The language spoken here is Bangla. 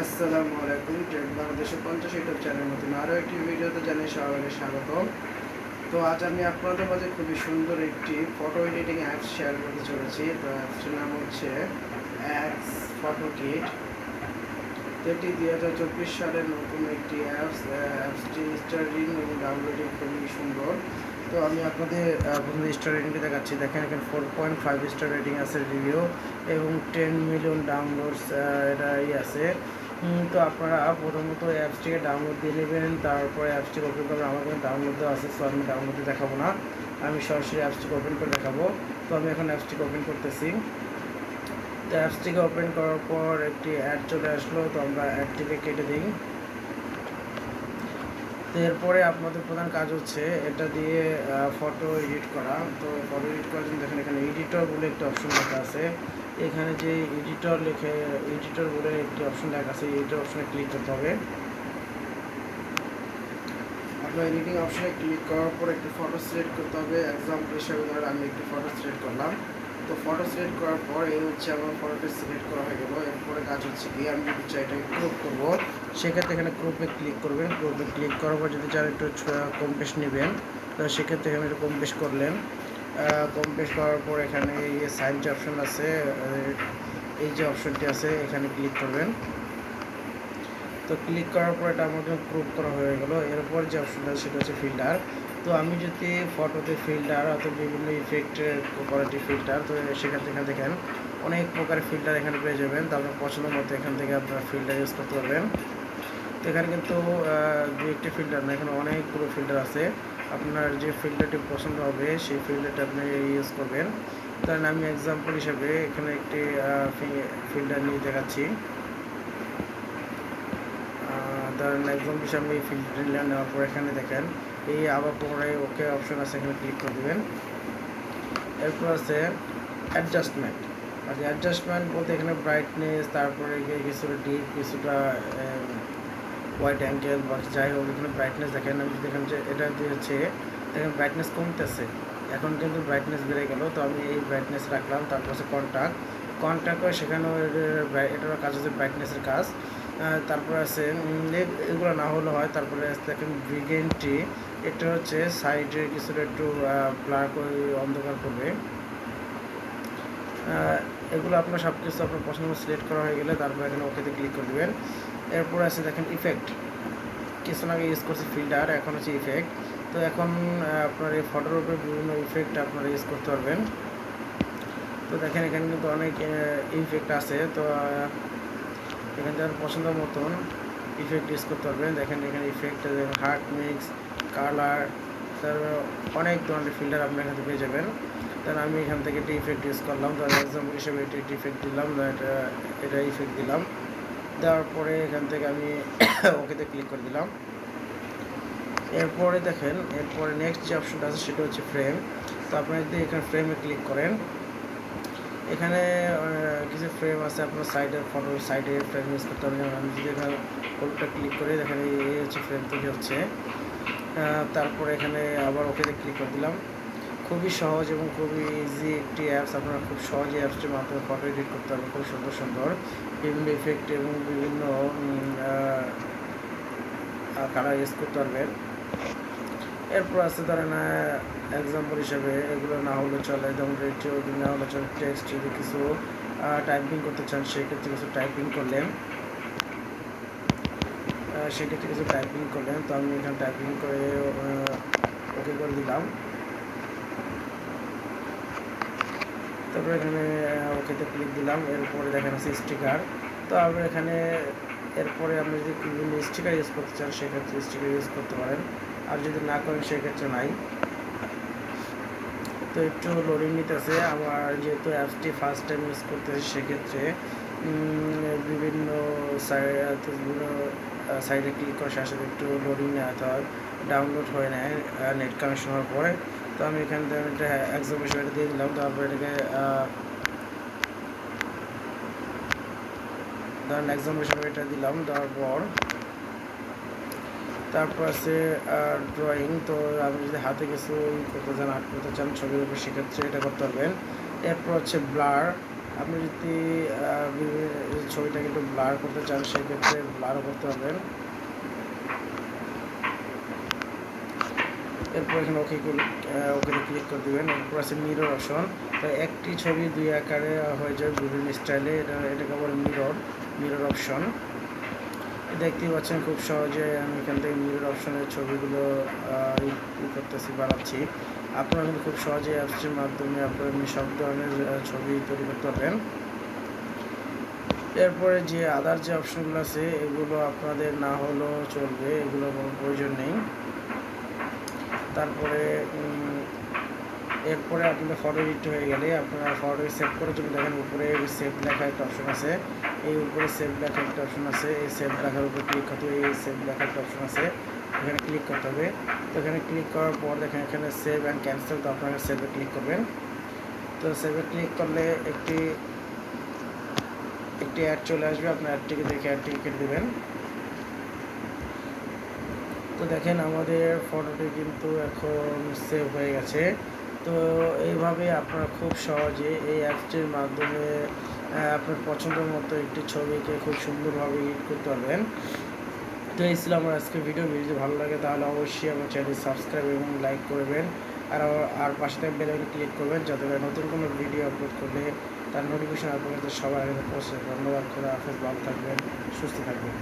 আসসালামু আলাইকুম। ট্রেড বাংলাদেশের 50 ইউটিউব চ্যানেলের নতুন আরও একটি ভিডিওতে জানাই সবাইকে স্বাগত। তো আজ আমি আপনাদের মাঝে খুবই সুন্দর একটি ফটো এডিটিং অ্যাপস শেয়ার করতে চলেছি। তো অ্যাপসটির নাম হচ্ছে এক্স ফটো কিট। এটি 2024 সালের নতুন একটি অ্যাপসটি স্টার্টিং এবং ডাউনলোডিং খুবই সুন্দর। তো আমি আপনাদের প্রথমে স্টার রেটিংটি দেখাচ্ছি। দেখেন এখানে 4.5 স্টার রেটিং আছে, রিভিউ এবং 10 মিলিয়ন ডাউনলোডস এটাই আছে। তো আপনারা প্রথমত অ্যাপসটিকে ডাউনলোড দিয়ে নেবেন, তারপরে অ্যাপসটিকে ওপেন করবেন। আমার কিন্তু ডাউনলোড দেওয়া আছে, সো আমি ডাউনলোডে দেখাবো না, আমি সরাসরি অ্যাপসটিকে ওপেন করে দেখাবো। তো আমি এখন অ্যাপসটিকে ওপেন করতেছি। তো অ্যাপসটিকে ওপেন করার পর একটি অ্যাড চলে আসলো, তো আমরা অ্যাডটিকে কেটে দিই। তো এরপরে আপনাদের প্রধান কাজ হচ্ছে এটা দিয়ে ফটো এডিট করা। তো ফটো এডিট করার জন্য দেখেন এখানে এডিটর বলে একটি অপশন লেখা আছে। এখানে যে এডিটর বলে একটি অপশন লেখা আছে, এডিটর অপশনে ক্লিক করতে হবে। আপনার এডিটিং অপশনে ক্লিক করার পর একটি ফটো সিলেক্ট করতে হবে। এক্সাম্পল হিসাবে ধরেন আমি একটি ফটো সিলেক্ট করলাম। তো ফটো সিলেক্ট করার পর এই হচ্ছে আমার ফটোটি সিলেক্ট করা হয়ে গেল। এরপরে কাজ হচ্ছে কি, আমি যদি চাই এটাকে ক্রপ করবো, সেক্ষেত্রে এখানে ক্রপে ক্লিক করবেন। ক্রপে ক্লিক করার পর যদি চান একটু কম বেশ নেবেন, তো সেক্ষেত্রে এখানে একটু কম বেশ করলেন। কম বেশ করার পর এখানে এই সাইজ যে অপশন আছে, এই যে অপশনটি আছে এখানে ক্লিক করবেন। তো ক্লিক করার পর এটা আমাদের ক্রপ করা হয়ে গেল। এরপর যে অপশনটা সেটা হচ্ছে ফিল্টার। তো আমি যদি ফটোতে ফিল্টার অথবা বিভিন্ন ইফেক্টের কোয়ালিটি ফিল্টার, তো সেখান থেকে দেখেন অনেক প্রকারের ফিল্টার এখানে পেয়ে যাবেন। তো আপনার পছন্দ মতো এখান থেকে আপনারা ফিল্টার ইউজ করতে পারবেন। তো এখানে কিন্তু দু একটি ফিল্টার না, এখানে অনেকগুলো ফিল্টার আছে। আপনার যে ফিল্টারটি পছন্দ হবে সেই ফিল্টারটা আপনি ইউজ করবেন। তাহলে আমি এক্সাম্পল হিসেবে এখানে একটি ফিল্টার নিয়ে দেখাচ্ছি। ধরেন এক্সাম্পল হিসেবে আমি এই ফিল্টার নেওয়ার পর এখানে দেখেন এই আবার পুনরায় ওকে অপশন আছে, এখানে ক্লিক করে দেবেন। এরপর আছে অ্যাডজাস্টমেন্ট। আর অ্যাডজাস্টমেন্ট বলতে এখানে ব্রাইটনেস, তারপরে কিছুটা ডিপ, কিছুটা ওয়াইড অ্যাঙ্গেল বা যাই হোক, এখানে ব্রাইটনেস দেখেন। আমি যদি এখানে এটা দিয়ে হচ্ছে দেখেন ব্রাইটনেস কমতেছে, এখন কিন্তু ব্রাইটনেস বেড়ে গেল। তো আমি এই ব্রাইটনেস রাখলাম। তারপর হচ্ছে কন্ট্যাক্ট করে সেখানেও এটার কাজ হচ্ছে ব্রাইটনেসের কাজ। তারপরে আছে এগুলো না হলে হয়। তারপরে দেখেন ব্রিগেন্টি, এটা হচ্ছে সাইডে কিছুটা একটু ব্লার করে অন্ধকার করবে। এগুলো আপনার সব কিছু আপনার পছন্দ সিলেক্ট করা হয়ে গেলে তারপর এখানে ওকেতে ক্লিক করে দেবেন। এরপর আছে দেখেন ইফেক্ট। কিছু আগে ইউজ করছি ফিল্টার, এখন হচ্ছে ইফেক্ট। তো এখন আপনার এই ফটোর উপরে বিভিন্ন ইফেক্ট আপনারা ইউজ করতে পারবেন। তো দেখেন এখানে কিন্তু অনেক ইফেক্ট আছে। তো এখান থেকে পছন্দ মতন ইফেক্ট ইউজ করতে পারবেন। দেখেন এখানে ইফেক্ট হার্ট মিক্স, কালার, তারপরে অনেক ধরনের ফিল্টার আপনি এখান থেকে পেয়ে যাবেন। তাহলে আমি এখান থেকে একটি ইফেক্ট ইউজ করলাম। তো এক্সাম্পল হিসেবে এটি একটি ইফেক্ট দিলাম, এটা ইফেক্ট দিলাম। দেওয়ার পরে এখান থেকে আমি ওকেতে ক্লিক করে দিলাম। এরপরে দেখেন এরপরে নেক্সট যে অপশনটা আছে সেটা হচ্ছে ফ্রেম। তো আপনি যদি এখানে ফ্রেমে ক্লিক করেন, এখানে কিছু ফ্রেম আছে, আপনার সাইডের ফটোর সাইডে ফ্রেম ইউজ করতে হবে। যেমন আমি যদি এখানে হলুদটা ক্লিক করি, দেখেন এই হচ্ছে ফ্রেম তৈরি হচ্ছে। তারপরে এখানে আবার ওকেতে ক্লিক করে দিলাম। খুবই সহজ এবং খুবই ইজি একটি অ্যাপস। আপনারা খুব সহজে অ্যাপসটির মাধ্যমে ফটো এডিট করতে পারবেন, খুব সুন্দর সুন্দর বিভিন্ন ইফেক্ট এবং বিভিন্ন কালার ইউজ করতে পারবেন। এরপর আছে ধরেন এক্সাম্পল হিসেবে এগুলো না হলে চলে, যেমন রেডিও না হলে চলে, টেক্সট যদি কিছু টাইপিং করতে চান সেক্ষেত্রে কিছু টাইপিং করলেন, তো আমি এখানে টাইপিং করে ওকে করে দিলাম। তারপরে এখানে ওকেতে ক্লিক দিলাম। এরপরে দেখেন আছে স্টিকার। তো আমরা এখানে এরপরে আপনি যদি বিভিন্ন স্টিকার ইউজ করতে চান সেক্ষেত্রে স্টিকার ইউজ করতে পারেন, আর যদি না করেন সেক্ষেত্রে নাই। তো একটু লোডিং নিতেছে আমার, যেহেতু অ্যাপসটি ফার্স্ট টাইম ইউজ করতেছে সেক্ষেত্রে বিভিন্ন সাইডে ক্লিক করার সাথে সাথে একটু লোডিং নেওয়াতে হয়, ডাউনলোড হয়ে নেয় নেট কানেকশন হওয়ার পরে। তো আমি এখান থেকে একটা এক্সাম্পল এটা দিয়ে দিলাম। তারপরে এটাকে ধরেন এক্সাম্পল হিসেবে এটা দিলাম। দেওয়ার পর তারপর আছে ড্রয়িং। তো আপনি যদি হাতে কিছু করতে চান, আর্ট করতে চান ছবির উপর, সেক্ষেত্রে এটা করতে পারবেন। এরপর হচ্ছে ব্লার। আপনি যদি ছবিটাকে একটু ব্লার করতে চান সেক্ষেত্রে ব্লারও করতে পারবেন। এরপর এখানে ওকেতে ক্লিক করে দেবেন। এরপর আছে মিরর অপশন। তো একটি ছবি দুই আকারে হয়ে যায় বিভিন্ন স্টাইলে, এটাকে বলে মিরর অপশন। দেখতেই পাচ্ছেন খুব সহজে আমি এখান থেকে মিরর অপশনের ছবিগুলো বানাচ্ছি। আপনারা কিন্তু খুব সহজে অ্যাপসটির মাধ্যমে আপনারা সব ধরনের ছবি তৈরি করতে পারবেন। এরপরে যে আদার যে অপশনগুলো আছে এগুলো আপনাদের না হলেও চলবে, এগুলো কোনো প্রয়োজন নেই। তারপরে এরপরে আপনাদের ফটো এডিট হয়ে গেলে আপনারা ফটো সেভ করার জন্য দেখেন উপরে সেভ লেখা একটা অপশন আছে। এই উপরে সেভ লেখা একটা অপশন আছে, এই সেভ লেখার উপরে ক্লিক করতে হবে। এই সেভ লেখা একটা অপশন আছে, এখানে ক্লিক করতে হবে। তো এখানে ক্লিক করার পর দেখেন এখানে সেভ অ্যান্ড ক্যান্সেল, তো আপনারা সেভে ক্লিক করবেন। তো সেভে ক্লিক করলে একটি অ্যাড চলে আসবে, আপনার অ্যাডটিকে দেখে অ্যাডটিকে কেটে দেবেন। তো দেখেন আমাদের ফটোটি কিন্তু এখন সেভ হয়ে গেছে। তো এইভাবে আপনারা খুব সহজে এই অ্যাপসটির মাধ্যমে আপনার পছন্দের মতো একটি ছবিকে খুব সুন্দরভাবে এডিট করতে পারবেন। তো এই ছিল আমার আজকে ভিডিও। যদি ভালো লাগে তাহলে অবশ্যই আমার চ্যানেল সাবস্ক্রাইব এবং লাইক করবেন, আর পাশে থেকে বেল আইকনে ক্লিক করবেন যাতে নতুন কোনো ভিডিও আপলোড করলে তার নোটিফিকেশন আপনাদের সবার আগে পৌঁছে। ধন্যবাদ, খোদা হাফেজ, ভালো থাকবেন, সুস্থ থাকবেন।